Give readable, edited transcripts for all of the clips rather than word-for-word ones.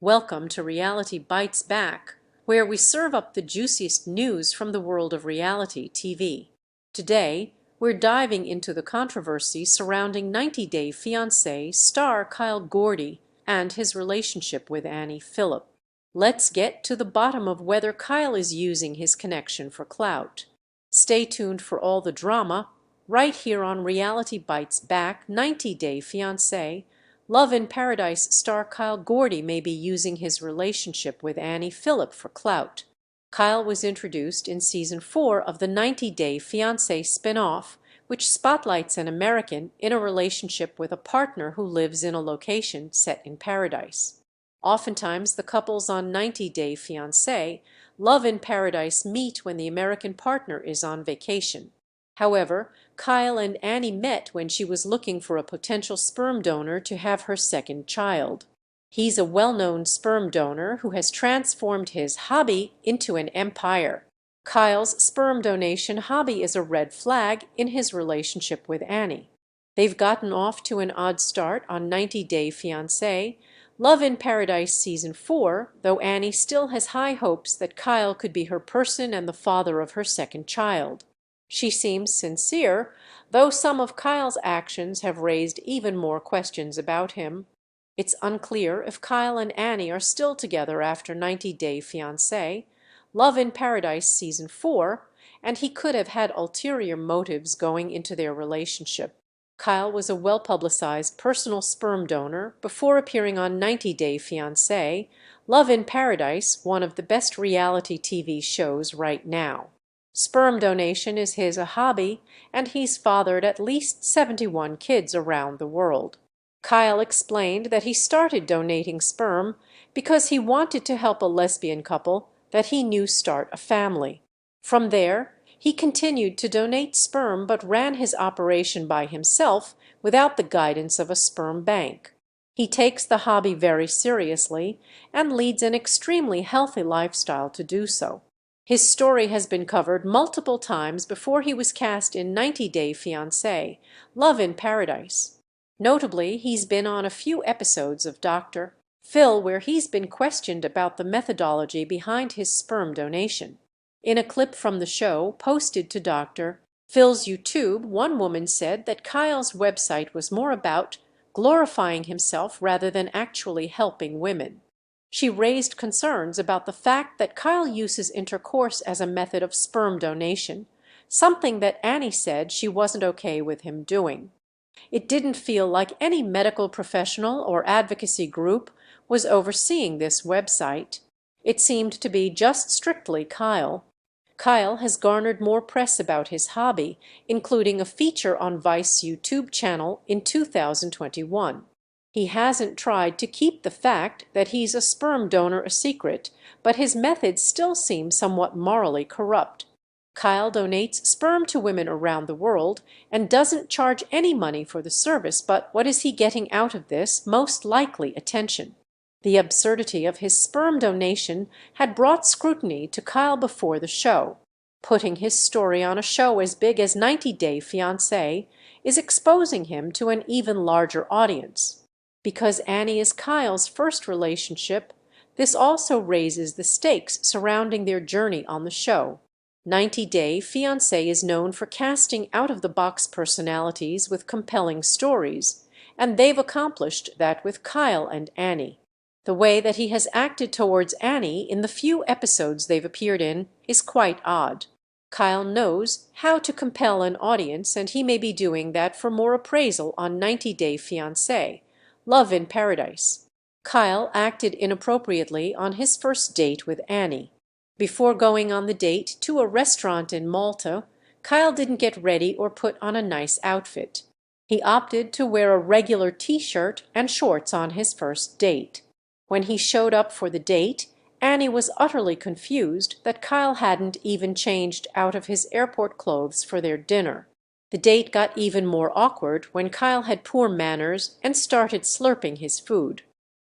Welcome to Reality Bites Back, where we serve up the juiciest news from the world of reality TV. Today, we're diving into the controversy surrounding 90 Day Fiancé star Kyle Gordy and his relationship with Ani Philipp. Let's get to the bottom of whether Kyle is using his connection for clout. Stay tuned for all the drama, right here on Reality Bites Back. 90 Day Fiancé. Love in Paradise star Kyle Gordy may be using his relationship with Ani Philipp for clout. Kyle was introduced in Season 4 of the 90 Day Fiancé spin-off, which spotlights an American in a relationship with a partner who lives in a location set in paradise. Oftentimes, the couples on 90 Day Fiancé, Love in Paradise meet when the American partner is on vacation. However, Kyle and Ani met when she was looking for a potential sperm donor to have her second child. He's a well-known sperm donor who has transformed his hobby into an empire. Kyle's sperm donation hobby is a red flag in his relationship with Ani. They've gotten off to an odd start on 90 Day Fiancé, Love in Paradise Season 4, though Ani still has high hopes that Kyle could be her person and the father of her second child. She seems sincere, though some of Kyle's actions have raised even more questions about him. It's unclear if Kyle and Ani are still together after 90 Day Fiancé, Love in Paradise Season 4, and he could have had ulterior motives going into their relationship. Kyle was a well-publicized personal sperm donor before appearing on 90 Day Fiancé, Love in Paradise, one of the best reality TV shows right now. Sperm donation is his a hobby, and he's fathered at least 71 kids around the world. Kyle explained that he started donating sperm because he wanted to help a lesbian couple that he knew start a family. From there, he continued to donate sperm but ran his operation by himself without the guidance of a sperm bank. He takes the hobby very seriously and leads an extremely healthy lifestyle to do so. His story has been covered multiple times before he was cast in 90 Day Fiancé, Love in Paradise. Notably, he's been on a few episodes of Dr. Phil where he's been questioned about the methodology behind his sperm donation. In a clip from the show posted to Dr. Phil's YouTube, one woman said that Kyle's website was more about glorifying himself rather than actually helping women. She raised concerns about the fact that Kyle uses intercourse as a method of sperm donation, something that Ani said she wasn't okay with him doing. It didn't feel like any medical professional or advocacy group was overseeing this website. It seemed to be just strictly Kyle. Kyle has garnered more press about his hobby, including a feature on Vice YouTube channel in 2021. He hasn't tried to keep the fact that he's a sperm donor a secret, but his methods still seem somewhat morally corrupt. Kyle donates sperm to women around the world and doesn't charge any money for the service, but what is he getting out of this? Most likely attention. The absurdity of his sperm donation had brought scrutiny to Kyle before the show. Putting his story on a show as big as 90 Day Fiancé is exposing him to an even larger audience. Because Ani is Kyle's first relationship, this also raises the stakes surrounding their journey on the show. 90 Day Fiancé is known for casting out-of-the-box personalities with compelling stories, and they've accomplished that with Kyle and Ani. The way that he has acted towards Ani in the few episodes they've appeared in is quite odd. Kyle knows how to compel an audience, and he may be doing that for more appraisal on 90 Day Fiancé, Love in Paradise. Kyle acted inappropriately on his first date with Ani. Before going on the date to a restaurant in Malta, Kyle didn't get ready or put on a nice outfit. He opted to wear a regular t-shirt and shorts on his first date. When he showed up for the date, Ani was utterly confused that Kyle hadn't even changed out of his airport clothes for their dinner. The date got even more awkward when Kyle had poor manners and started slurping his food.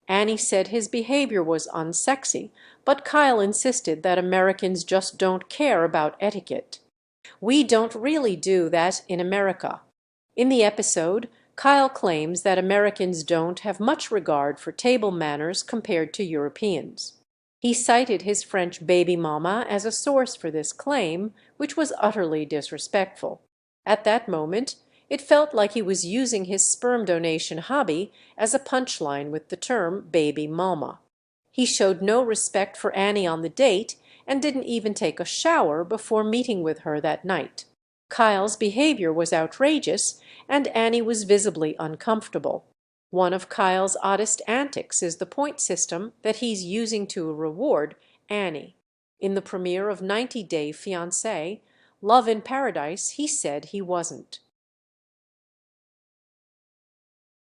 Ani said his behavior was unsexy, but Kyle insisted that Americans just don't care about etiquette. "We don't really do that in America." In the episode, Kyle claims that Americans don't have much regard for table manners compared to Europeans. He cited his French baby mama as a source for this claim, which was utterly disrespectful. At that moment, it felt like he was using his sperm donation hobby as a punchline with the term baby mama. He showed no respect for Ani on the date and didn't even take a shower before meeting with her that night. Kyle's behavior was outrageous, and Ani was visibly uncomfortable. One of Kyle's oddest antics is the point system that he's using to reward Ani. In the premiere of 90 Day Fiancé, Love in Paradise, he said he wasn't.